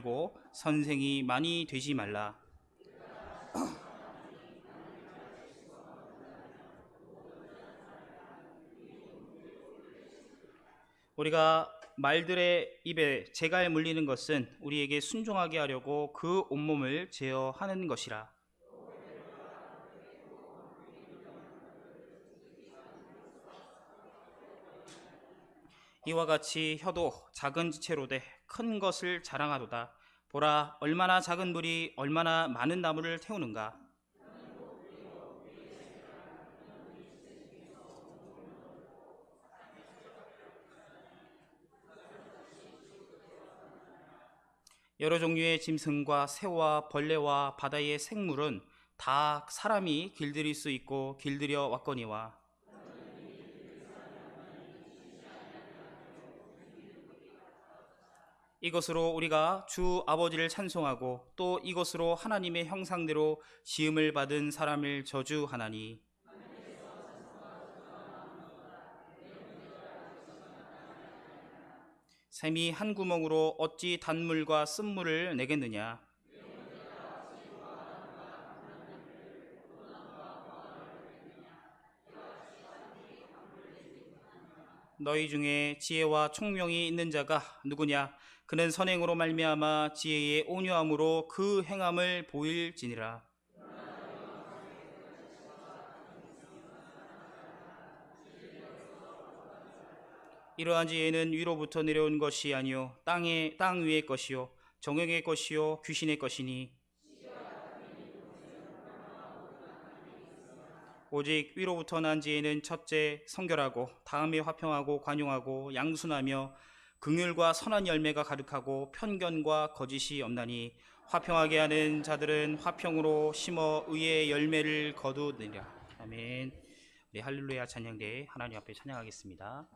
고 선생이 많이 되지 말라. 우리가 말들의 입에 재갈 물리는 것은 우리에게 순종하게 하려고 그 온몸을 제어하는 것이라. 이와 같이 혀도 작은 지체로되 큰 것을 자랑하도다. 보라, 얼마나 작은 불이 얼마나 많은 나무를 태우는가. 여러 종류의 짐승과 새와 벌레와 바다의 생물은 다 사람이 길들일 수 있고 길들여 왔거니와, 이것으로 우리가 주 아버지를 찬송하고 또 이것으로 하나님의 형상대로 지음을 받은 사람을 저주하나니, 샘이 한 구멍으로 어찌 단물과 쓴물을 내겠느냐. 너희 중에 지혜와 총명이 있는 자가 누구냐. 그는 선행으로 말미암아 지혜의 온유함으로 그 행함을 보일지니라. 이러한 지혜는 위로부터 내려온 것이 아니요 땅 위의 것이요 정욕의 것이요 귀신의 것이니, 오직 위로부터 난 지혜는 첫째 성결하고 다음에 화평하고 관용하고 양순하며 긍휼과 선한 열매가 가득하고 편견과 거짓이 없나니, 화평하게 하는 자들은 화평으로 심어 의의 열매를 거두느니라. 아멘. 네, 할렐루야 찬양대 하나님 앞에 찬양하겠습니다.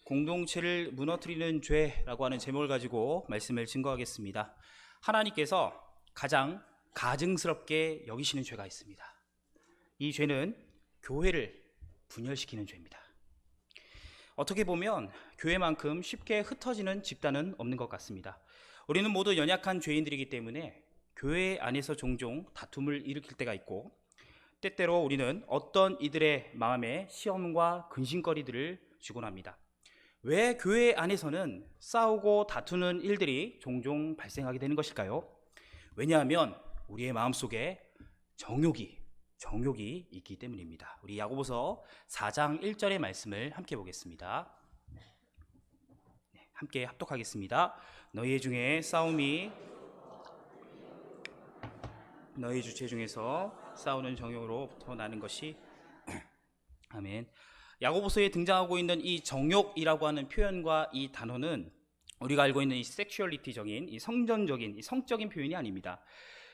공동체를 무너뜨리는 죄라고 하는 제목을 가지고 말씀을 증거하겠습니다. 하나님께서 가장 가증스럽게 여기시는 죄가 있습니다. 이 죄는 교회를 분열시키는 죄입니다. 어떻게 보면 교회만큼 쉽게 흩어지는 집단은 없는 것 같습니다. 우리는 모두 연약한 죄인들이기 때문에 교회 안에서 종종 다툼을 일으킬 때가 있고, 때때로 우리는 어떤 이들의 마음에 시험과 근심거리들을 주곤 합니다. 왜 교회 안에서는 싸우고 다투는 일들이 종종 발생하게 되는 것일까요? 왜냐하면 우리의 마음속에 정욕이 있기 때문입니다. 우리 야고보서 4장 1절의 말씀을 함께 보겠습니다. 함께 합독하겠습니다. 너희 중에 싸움이 너희 주체 중에서 싸우는 정욕으로부터 나는 것이 아멘. 야고보서에 등장하고 있는 이 정욕이라고 하는 표현과 이 단어는 우리가 알고 있는 이 섹슈얼리티적인, 이 성전적인, 이 성적인 표현이 아닙니다.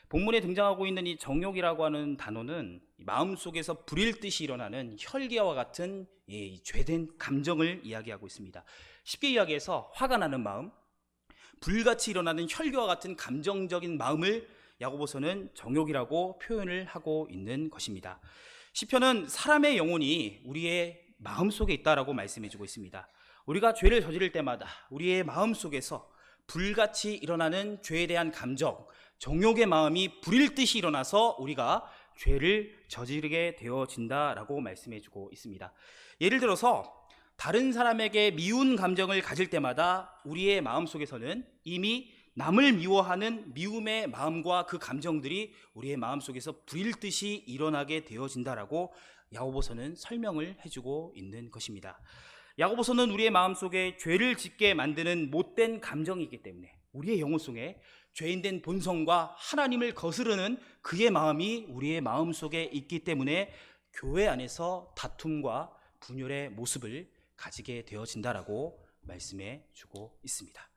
본문에 등장하고 있는 이 정욕이라고 하는 단어는 마음속에서 불일 듯이 일어나는 혈기와 같은 이 죄된 감정을 이야기하고 있습니다. 쉽게 이야기해서 화가 나는 마음, 불같이 일어나는 혈기와 같은 감정적인 마음을 야고보서는 정욕이라고 표현을 하고 있는 것입니다. 시편은 사람의 영혼이 우리의 마음속에 있다라고 말씀해주고 있습니다. 우리가 죄를 저지를 때마다 우리의 마음속에서 불같이 일어나는 죄에 대한 감정, 정욕의 마음이 불일 듯이 일어나서 우리가 죄를 저지르게 되어진다라고 말씀해주고 있습니다. 예를 들어서 다른 사람에게 미운 감정을 가질 때마다 우리의 마음속에서는 이미 남을 미워하는 미움의 마음과 그 감정들이 우리의 마음속에서 불일 듯이 일어나게 되어진다라고 야고보서는 설명을 해주고 있는 것입니다. 야고보서는 우리의 마음속에 죄를 짓게 만드는 못된 감정이기 때문에 우리의 영혼 속에 죄인된 본성과 하나님을 거스르는 그의 마음이 우리의 마음속에 있기 때문에 교회 안에서 다툼과 분열의 모습을 가지게 되어진다라고 말씀해 주고 있습니다.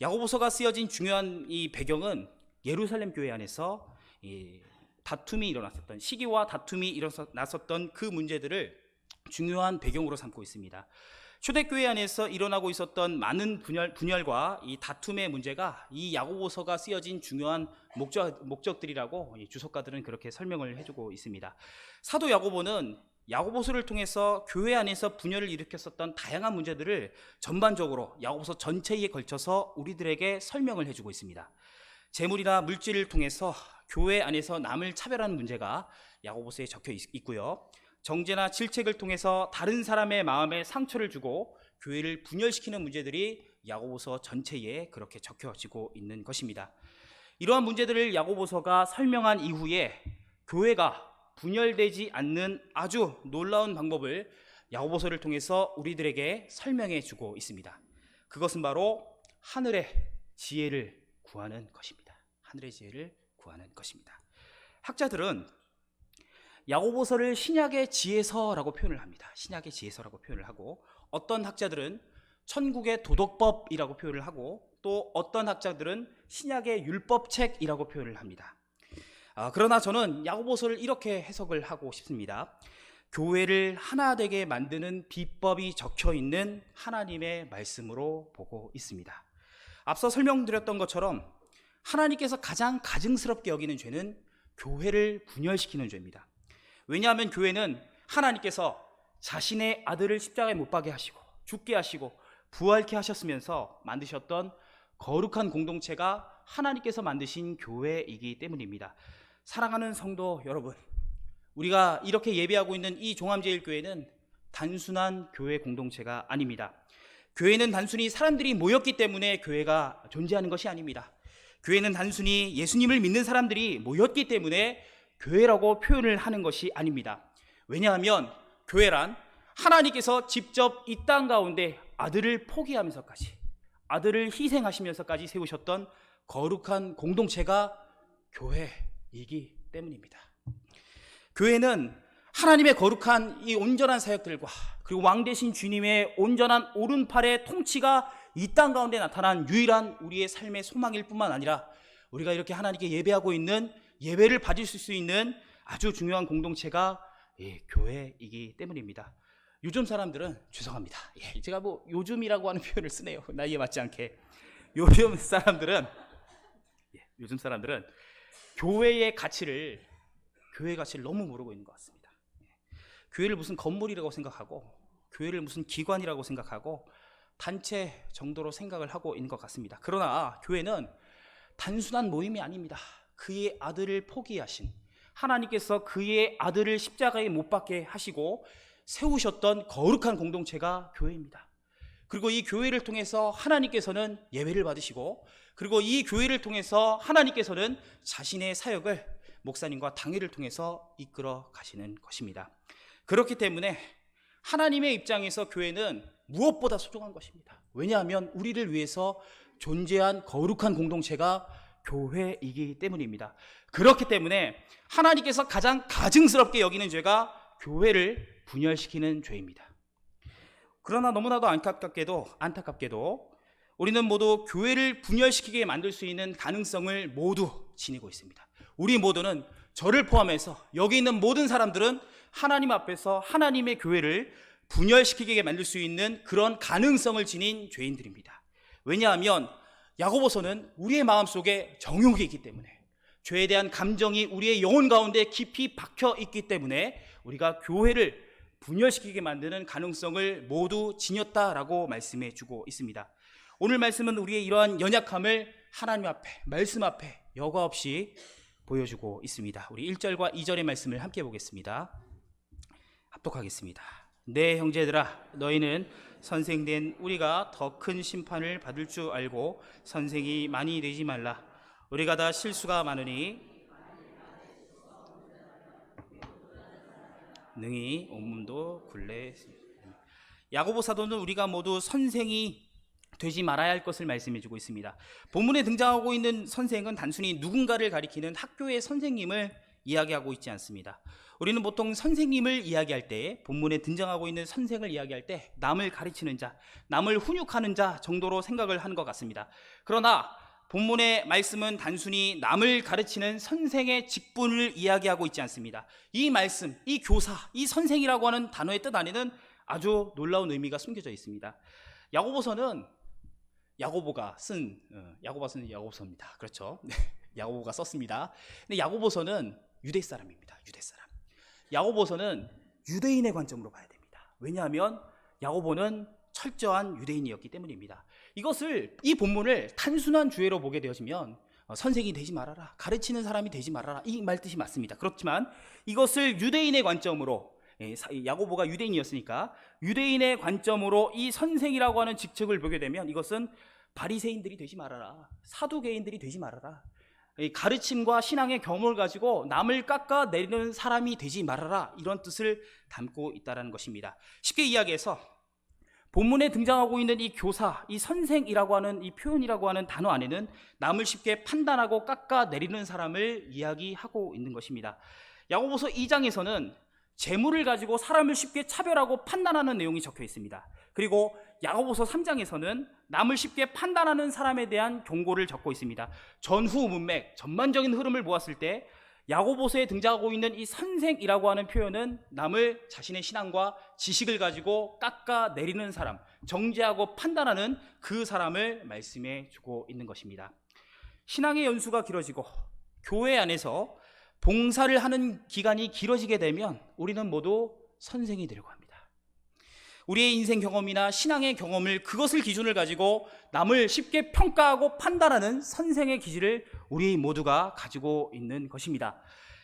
야고보서가 쓰여진 중요한 이 배경은 예루살렘 교회 안에서 이 다툼이 일어났었던 시기와 다툼이 일어났었던 그 문제들을 중요한 배경으로 삼고 있습니다. 초대교회 안에서 일어나고 있었던 많은 분열과 이 다툼의 문제가 이 야고보서가 쓰여진 중요한 목적들이라고 주석가들은 그렇게 설명을 해주고 있습니다. 사도 야고보는 야고보서를 통해서 교회 안에서 분열을 일으켰었던 다양한 문제들을 전반적으로 야고보서 전체에 걸쳐서 우리들에게 설명을 해주고 있습니다. 재물이나 물질을 통해서 교회 안에서 남을 차별하는 문제가 야고보서에 적혀 있고요. 정죄나 질책을 통해서 다른 사람의 마음에 상처를 주고 교회를 분열시키는 문제들이 야고보서 전체에 그렇게 적혀지고 있는 것입니다. 이러한 문제들을 야고보서가 설명한 이후에 교회가 분열되지 않는 아주 놀라운 방법을 야고보서를 통해서 우리들에게 설명해 주고 있습니다. 그것은 바로 하늘의 지혜를 구하는 것입니다. 하늘의 지혜를 구하는 것입니다. 학자들은 야고보서를 신약의 지혜서라고 표현을 합니다. 신약의 지혜서라고 표현을 하고, 어떤 학자들은 천국의 도덕법이라고 표현을 하고, 또 어떤 학자들은 신약의 율법책이라고 표현을 합니다. 그러나 저는 야고보서를 이렇게 해석을 하고 싶습니다. 교회를 하나 되게 만드는 비법이 적혀 있는 하나님의 말씀으로 보고 있습니다. 앞서 설명드렸던 것처럼 하나님께서 가장 가증스럽게 여기는 죄는 교회를 분열시키는 죄입니다. 왜냐하면 교회는 하나님께서 자신의 아들을 십자가에 못 박게 하시고 죽게 하시고 부활케 하셨으면서 만드셨던 거룩한 공동체가 하나님께서 만드신 교회이기 때문입니다. 사랑하는 성도 여러분, 우리가 이렇게 예배하고 있는 이 종암제일교회는 단순한 교회 공동체가 아닙니다. 교회는 단순히 사람들이 모였기 때문에 교회가 존재하는 것이 아닙니다. 교회는 단순히 예수님을 믿는 사람들이 모였기 때문에 교회라고 표현을 하는 것이 아닙니다. 왜냐하면 교회란 하나님께서 직접 이 땅 가운데 아들을 포기하면서까지, 아들을 희생하시면서까지 세우셨던 거룩한 공동체가 교회이기 때문입니다. 교회는 하나님의 거룩한 이 온전한 사역들과 그리고 왕 되신 주님의 온전한 오른팔의 통치가 이 땅 가운데 나타난 유일한 우리의 삶의 소망일 뿐만 아니라 우리가 이렇게 하나님께 예배하고 있는, 예배를 받을 수 있는 아주 중요한 공동체가 교회이기 때문입니다. 요즘 사람들은 죄송합니다. 예, 제가 뭐 요즘이라고 하는 표현을 쓰네요. 나이에 맞지 않게. 요즘 사람들은 교회 가치를 너무 모르고 있는 것 같습니다. 교회를 무슨 건물이라고 생각하고, 교회를 무슨 기관이라고 생각하고, 단체 정도로 생각을 하고 있는 것 같습니다. 그러나 교회는 단순한 모임이 아닙니다. 그의 아들을 포기하신, 하나님께서 그의 아들을 십자가에 못 박게 하시고 세우셨던 거룩한 공동체가 교회입니다. 그리고 이 교회를 통해서 하나님께서는 예배를 받으시고, 그리고 이 교회를 통해서 하나님께서는 자신의 사역을 목사님과 당회를 통해서 이끌어 가시는 것입니다. 그렇기 때문에 하나님의 입장에서 교회는 무엇보다 소중한 것입니다. 왜냐하면 우리를 위해서 존재한 거룩한 공동체가 교회이기 때문입니다. 그렇기 때문에 하나님께서 가장 가증스럽게 여기는 죄가 교회를 분열시키는 죄입니다. 그러나 너무나도 안타깝게도 우리는 모두 교회를 분열시키게 만들 수 있는 가능성을 모두 지니고 있습니다. 우리 모두는, 저를 포함해서 여기 있는 모든 사람들은 하나님 앞에서 하나님의 교회를 분열시키게 만들 수 있는 그런 가능성을 지닌 죄인들입니다. 왜냐하면 야고보서는 우리의 마음속에 정욕이 있기 때문에, 죄에 대한 감정이 우리의 영혼 가운데 깊이 박혀 있기 때문에 우리가 교회를 분열시키게 만드는 가능성을 모두 지녔다라고 말씀해 주고 있습니다. 오늘 말씀은 우리의 이러한 연약함을 하나님 앞에, 말씀 앞에 여과 없이 보여주고 있습니다. 우리 1절과 2절의 말씀을 함께 보겠습니다. 합독하겠습니다. 네, 형제들아, 너희는 선생된 우리가 더 큰 심판을 받을 줄 알고 선생이 많이 되지 말라. 우리가 다 실수가 많으니 능히 온몸도 굴레. 야고보 사도는 우리가 모두 선생이 되지 말아야 할 것을 말씀해 주고 있습니다. 본문에 등장하고 있는 선생은 단순히 누군가를 가리키는 학교의 선생님을 이야기하고 있지 않습니다. 우리는 보통 선생님을 이야기할 때, 본문에 등장하고 있는 선생을 이야기할 때 남을 가르치는 자, 남을 훈육하는 자 정도로 생각을 하는 것 같습니다. 그러나 본문의 말씀은 단순히 남을 가르치는 선생의 직분을 이야기하고 있지 않습니다. 이 말씀, 이 교사, 이 선생이라고 하는 단어의 뜻 안에는 아주 놀라운 의미가 숨겨져 있습니다. 야고보가 쓴 야고보서입니다. 그렇죠? 야고보가 썼습니다. 근데 야고보서는 유대 사람입니다. 유대 사람. 야고보서는 유대인의 관점으로 봐야 됩니다. 왜냐하면 야고보는 철저한 유대인이었기 때문입니다. 이 본문을 단순한 주제로 보게 되어지면 선생이 되지 말아라, 가르치는 사람이 되지 말아라, 이 말 뜻이 맞습니다. 그렇지만 이것을 유대인의 관점으로, 야고보가 유대인이었으니까 유대인의 관점으로 이 선생이라고 하는 직책을 보게 되면 이것은 바리새인들이 되지 말아라, 사두개인들이 되지 말아라, 가르침과 신앙의 경험을 가지고 남을 깎아내리는 사람이 되지 말아라, 이런 뜻을 담고 있다는 것입니다. 쉽게 이야기해서 본문에 등장하고 있는 이 교사, 이 선생이라고 하는 이 표현이라고 하는 단어 안에는 남을 쉽게 판단하고 깎아내리는 사람을 이야기하고 있는 것입니다. 야고보서 2장에서는 재물을 가지고 사람을 쉽게 차별하고 판단하는 내용이 적혀 있습니다. 그리고 야고보서 3장에서는 남을 쉽게 판단하는 사람에 대한 경고를 적고 있습니다. 전후 문맥, 전반적인 흐름을 보았을 때 야고보서에 등장하고 있는 이 선생이라고 하는 표현은 남을 자신의 신앙과 지식을 가지고 깎아내리는 사람, 정죄하고 판단하는 그 사람을 말씀해 주고 있는 것입니다. 신앙의 연수가 길어지고 교회 안에서 봉사를 하는 기간이 길어지게 되면 우리는 모두 선생이 되려고 합니다. 우리의 인생 경험이나 신앙의 경험을, 그것을 기준을 가지고 남을 쉽게 평가하고 판단하는 선생의 기질을 우리 모두가 가지고 있는 것입니다.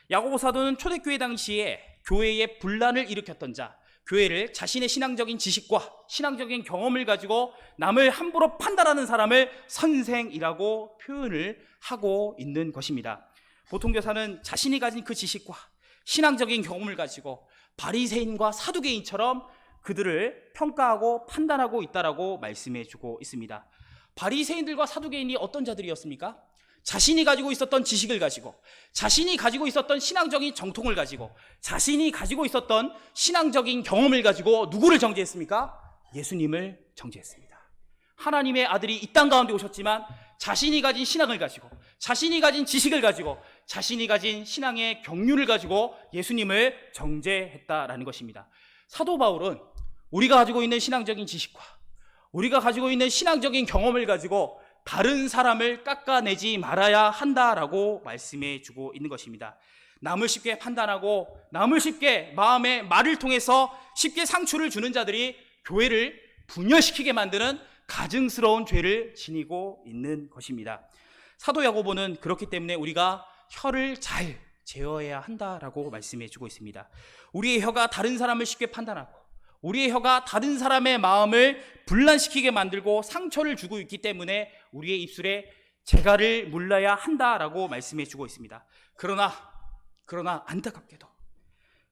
야고보 사도는 초대교회 당시에 교회에 분란을 일으켰던 자, 교회를 자신의 신앙적인 지식과 신앙적인 경험을 가지고 남을 함부로 판단하는 사람을 선생이라고 표현을 하고 있는 것입니다. 보통 교사는 자신이 가진 그 지식과 신앙적인 경험을 가지고 바리새인과 사두개인처럼 그들을 평가하고 판단하고 있다라고 말씀해 주고 있습니다. 바리새인들과 사두개인이 어떤 자들이었습니까? 자신이 가지고 있었던 지식을 가지고, 자신이 가지고 있었던 신앙적인 정통을 가지고, 자신이 가지고 있었던 신앙적인 경험을 가지고 누구를 정죄했습니까? 예수님을 정죄했습니다. 하나님의 아들이 이 땅 가운데 오셨지만 자신이 가진 신앙을 가지고, 자신이 가진 지식을 가지고, 자신이 가진 신앙의 경륜을 가지고 예수님을 정죄했다라는 것입니다. 사도 바울은 우리가 가지고 있는 신앙적인 지식과 우리가 가지고 있는 신앙적인 경험을 가지고 다른 사람을 깎아내지 말아야 한다라고 말씀해 주고 있는 것입니다. 남을 쉽게 판단하고 남을 쉽게 마음의 말을 통해서 쉽게 상처를 주는 자들이 교회를 분열시키게 만드는 가증스러운 죄를 지니고 있는 것입니다. 사도 야고보는 그렇기 때문에 우리가 혀를 잘 제어해야 한다라고 말씀해 주고 있습니다. 우리의 혀가 다른 사람을 쉽게 판단하고 우리의 혀가 다른 사람의 마음을 분란시키게 만들고 상처를 주고 있기 때문에 우리의 입술에 재갈을 물러야 한다라고 말씀해 주고 있습니다. 그러나 안타깝게도,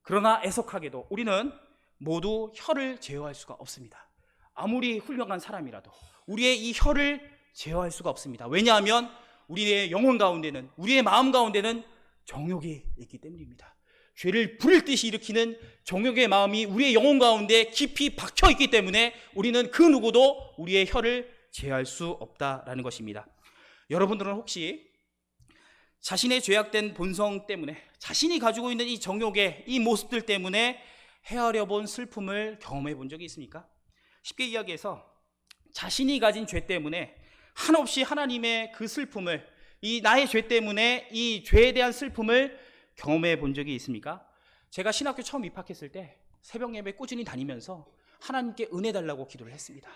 그러나 애석하게도 우리는 모두 혀를 제어할 수가 없습니다. 아무리 훌륭한 사람이라도 우리의 이 혀를 제어할 수가 없습니다. 왜냐하면 우리의 영혼 가운데는, 우리의 마음 가운데는 정욕이 있기 때문입니다. 죄를 부릴 듯이 일으키는 정욕의 마음이 우리의 영혼 가운데 깊이 박혀 있기 때문에 우리는 그 누구도 우리의 혀를 제어할 수 없다라는 것입니다. 여러분들은 혹시 자신의 죄악된 본성 때문에, 자신이 가지고 있는 이 정욕의 이 모습들 때문에 헤아려 본 슬픔을 경험해 본 적이 있습니까? 쉽게 이야기해서 자신이 가진 죄 때문에 한없이 하나님의 그 슬픔을, 이 나의 죄 때문에 이 죄에 대한 슬픔을 경험해 본 적이 있습니까? 제가 신학교 처음 입학했을 때 새벽 예배 꾸준히 다니면서 하나님께 은혜 달라고 기도를 했습니다.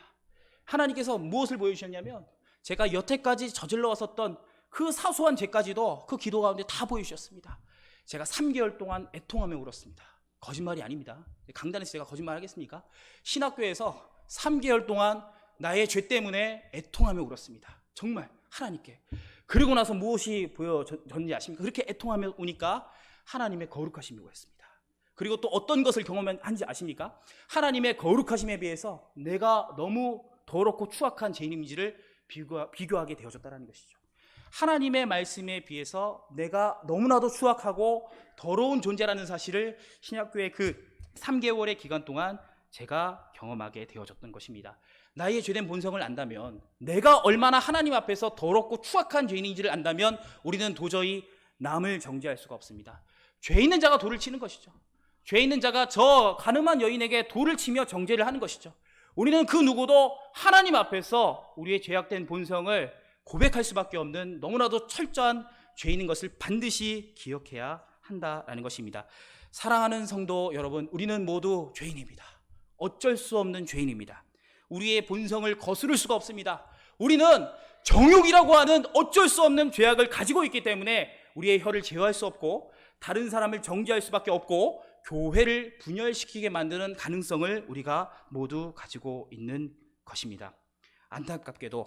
하나님께서 무엇을 보여주셨냐면 제가 여태까지 저질러 왔었던 그 사소한 죄까지도 그 기도 가운데 다 보여주셨습니다. 제가 3개월 동안 애통하며 울었습니다. 거짓말이 아닙니다. 강단에서 제가 거짓말 하겠습니까? 신학교에서 3개월 동안 나의 죄 때문에 애통하며 울었습니다. 정말 하나님께. 그리고 나서 무엇이 보여졌는지 아십니까? 그렇게 애통하며 우니까 하나님의 거룩하심이 보였습니다. 그리고 또 어떤 것을 경험한지 아십니까? 하나님의 거룩하심에 비해서 내가 너무 더럽고 추악한 죄인인지를 비교하게 되어졌다는 것이죠. 하나님의 말씀에 비해서 내가 너무나도 추악하고 더러운 존재라는 사실을 신약교의 그 3개월의 기간 동안 제가 경험하게 되어졌던 것입니다. 나의 죄된 본성을 안다면, 내가 얼마나 하나님 앞에서 더럽고 추악한 죄인인지를 안다면 우리는 도저히 남을 정죄할 수가 없습니다. 죄 있는 자가 돌을 치는 것이죠. 죄 있는 자가 저 가늠한 여인에게 돌을 치며 정죄를 하는 것이죠. 우리는 그 누구도 하나님 앞에서 우리의 죄악된 본성을 고백할 수밖에 없는 너무나도 철저한 죄인인 것을 반드시 기억해야 한다라는 것입니다. 사랑하는 성도 여러분, 우리는 모두 죄인입니다. 어쩔 수 없는 죄인입니다. 우리의 본성을 거스를 수가 없습니다. 우리는 정욕이라고 하는 어쩔 수 없는 죄악을 가지고 있기 때문에 우리의 혀를 제어할 수 없고 다른 사람을 정죄할 수밖에 없고 교회를 분열시키게 만드는 가능성을 우리가 모두 가지고 있는 것입니다. 안타깝게도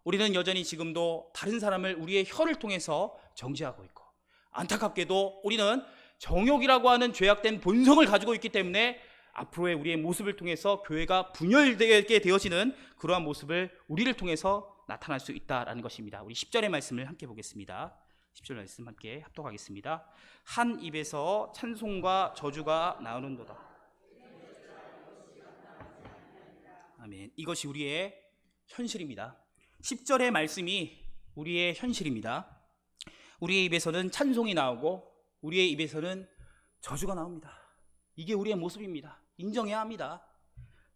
우리는 여전히 지금도 다른 사람을 우리의 혀를 통해서 정죄하고 있고, 안타깝게도 우리는 정욕이라고 하는 죄악된 본성을 가지고 있기 때문에 앞으로의 우리의 모습을 통해서 교회가 분열되게 되어지는 그러한 모습을 우리를 통해서 나타날 수 있다라는 것입니다. 우리 10절의 말씀을 함께 보겠습니다. 10절 말씀 함께 합독하겠습니다. 한 입에서 찬송과 저주가 나오는도다. 아멘. 이것이 우리의 현실입니다. 10절의 말씀이 우리의 현실입니다. 우리의 입에서는 찬송이 나오고 우리의 입에서는 저주가 나옵니다. 이게 우리의 모습입니다. 인정해야 합니다.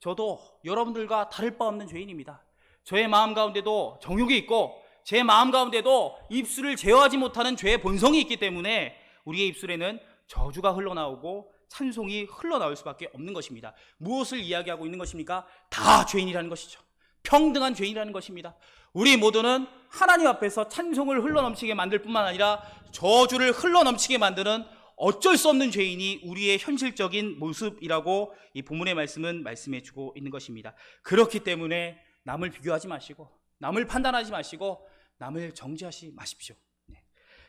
저도 여러분들과 다를 바 없는 죄인입니다. 저의 마음 가운데도 정욕이 있고 제 마음 가운데도 입술을 제어하지 못하는 죄의 본성이 있기 때문에 우리의 입술에는 저주가 흘러나오고 찬송이 흘러나올 수밖에 없는 것입니다. 무엇을 이야기하고 있는 것입니까? 다 죄인이라는 것이죠. 평등한 죄인이라는 것입니다. 우리 모두는 하나님 앞에서 찬송을 흘러넘치게 만들 뿐만 아니라 저주를 흘러넘치게 만드는 어쩔 수 없는 죄인이 우리의 현실적인 모습이라고 이 본문의 말씀은 말씀해주고 있는 것입니다. 그렇기 때문에 남을 비교하지 마시고 남을 판단하지 마시고 남을 정죄하지 마십시오.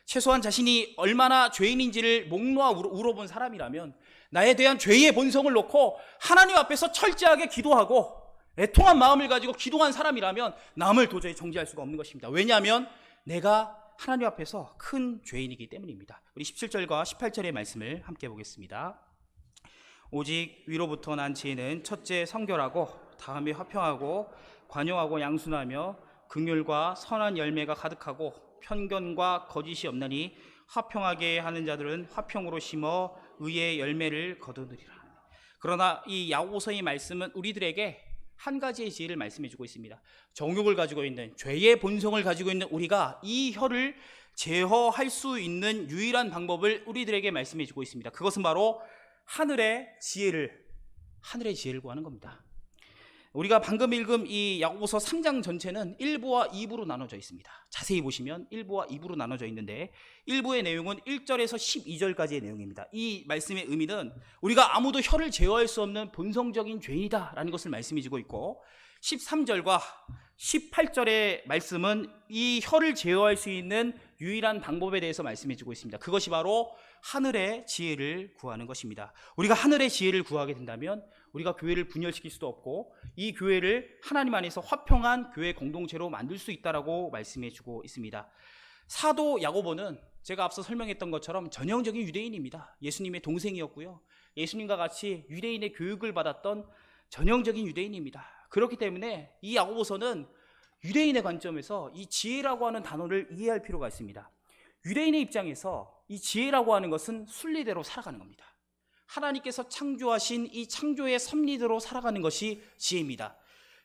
최소한 자신이 얼마나 죄인인지를 목 놓아 울어본 사람이라면 나에 대한 죄의 본성을 놓고 하나님 앞에서 철저하게 기도하고 애통한 마음을 가지고 기도한 사람이라면 남을 도저히 정죄할 수가 없는 것입니다. 왜냐하면 내가 하나님 앞에서 큰 죄인이기 때문입니다. 우리 17절과 18절의 말씀을 함께 보겠습니다. 오직 위로부터 난 지혜는 첫째 성결하고 다음에 화평하고 관용하고 양순하며 긍휼과 선한 열매가 가득하고 편견과 거짓이 없나니 화평하게 하는 자들은 화평으로 심어 의의 열매를 거두느리라. 그러나 이 야고보서의 말씀은 우리들에게 한 가지의 지혜를 말씀해 주고 있습니다. 정욕을 가지고 있는, 죄의 본성을 가지고 있는 우리가 이 혀를 제어할 수 있는 유일한 방법을 우리들에게 말씀해 주고 있습니다. 그것은 바로 하늘의 지혜를 구하는 겁니다. 우리가 방금 읽은 이 야고보서 3장 전체는 1부와 2부로 나눠져 있습니다. 자세히 보시면 1부와 2부로 나눠져 있는데 1부의 내용은 1절에서 12절까지의 내용입니다. 이 말씀의 의미는 우리가 아무도 혀를 제어할 수 없는 본성적인 죄인이다라는 것을 말씀해 주고 있고, 13절과 18절의 말씀은 이 혀를 제어할 수 있는 유일한 방법에 대해서 말씀해 주고 있습니다. 그것이 바로 하늘의 지혜를 구하는 것입니다. 우리가 하늘의 지혜를 구하게 된다면 우리가 교회를 분열시킬 수도 없고 이 교회를 하나님 안에서 화평한 교회 공동체로 만들 수 있다라고 말씀해 주고 있습니다. 사도 야고보는 제가 앞서 설명했던 것처럼 전형적인 유대인입니다. 예수님의 동생이었고요, 예수님과 같이 유대인의 교육을 받았던 전형적인 유대인입니다. 그렇기 때문에 이 야고보서는 유대인의 관점에서 이 지혜라고 하는 단어를 이해할 필요가 있습니다. 유대인의 입장에서 이 지혜라고 하는 것은 순리대로 살아가는 겁니다. 하나님께서 창조하신 이 창조의 섭리대로 살아가는 것이 지혜입니다.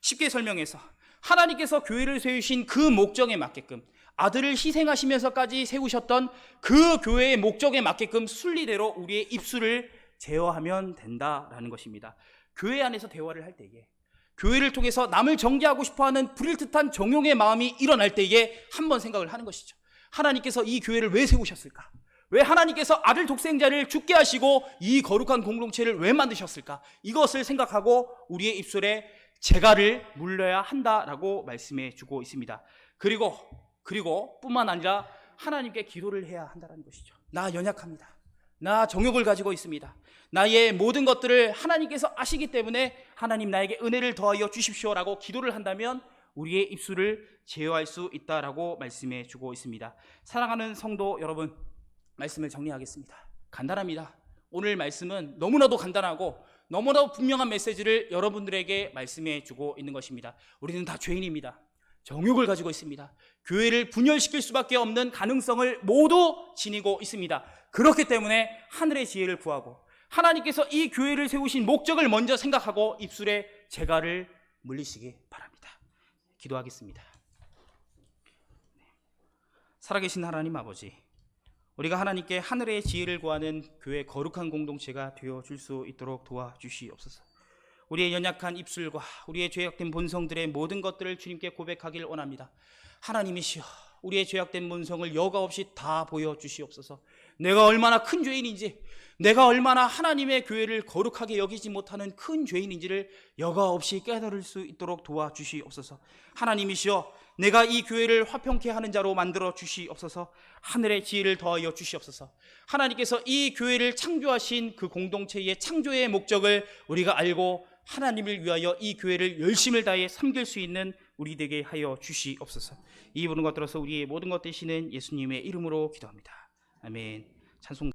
쉽게 설명해서 하나님께서 교회를 세우신 그 목적에 맞게끔, 아들을 희생하시면서까지 세우셨던 그 교회의 목적에 맞게끔 순리대로 우리의 입술을 제어하면 된다라는 것입니다. 교회 안에서 대화를 할 때에, 교회를 통해서 남을 정죄하고 싶어하는 불일듯한 정욕의 마음이 일어날 때에 한번 생각을 하는 것이죠. 하나님께서 이 교회를 왜 세우셨을까? 왜 하나님께서 아들 독생자를 죽게 하시고 이 거룩한 공동체를 왜 만드셨을까? 이것을 생각하고 우리의 입술에 재갈을 물려야 한다라고 말씀해 주고 있습니다. 그리고 뿐만 아니라 하나님께 기도를 해야 한다는 것이죠. 나 연약합니다. 나 정욕을 가지고 있습니다. 나의 모든 것들을 하나님께서 아시기 때문에 하나님 나에게 은혜를 더하여 주십시오라고 기도를 한다면 우리의 입술을 제어할 수 있다라고 말씀해 주고 있습니다. 사랑하는 성도 여러분, 말씀을 정리하겠습니다. 간단합니다. 오늘 말씀은 너무나도 간단하고 너무나도 분명한 메시지를 여러분들에게 말씀해 주고 있는 것입니다. 우리는 다 죄인입니다. 정욕을 가지고 있습니다. 교회를 분열시킬 수밖에 없는 가능성을 모두 지니고 있습니다. 그렇기 때문에 하늘의 지혜를 구하고 하나님께서 이 교회를 세우신 목적을 먼저 생각하고 입술에 재갈을 물리시기 바랍니다. 기도하겠습니다. 살아계신 하나님 아버지, 우리가 하나님께 하늘의 지혜를 구하는 교회 거룩한 공동체가 되어줄 수 있도록 도와주시옵소서. 우리의 연약한 입술과 우리의 죄악된 본성들의 모든 것들을 주님께 고백하길 원합니다. 하나님이시여, 우리의 죄악된 본성을 여과 없이 다 보여주시옵소서. 내가 얼마나 큰 죄인인지, 내가 얼마나 하나님의 교회를 거룩하게 여기지 못하는 큰 죄인인지를 여과 없이 깨달을 수 있도록 도와주시옵소서. 하나님이시여, 내가 이 교회를 화평케 하는 자로 만들어 주시옵소서. 하늘의 지혜를 더하여 주시옵소서. 하나님께서 이 교회를 창조하신 그 공동체의 창조의 목적을 우리가 알고 하나님을 위하여 이 교회를 열심을 다해 섬길 수 있는 우리 되게 하여 주시옵소서. 이 모든 것 들어서 우리의 모든 것 되시는 예수님의 이름으로 기도합니다. 아멘. 찬송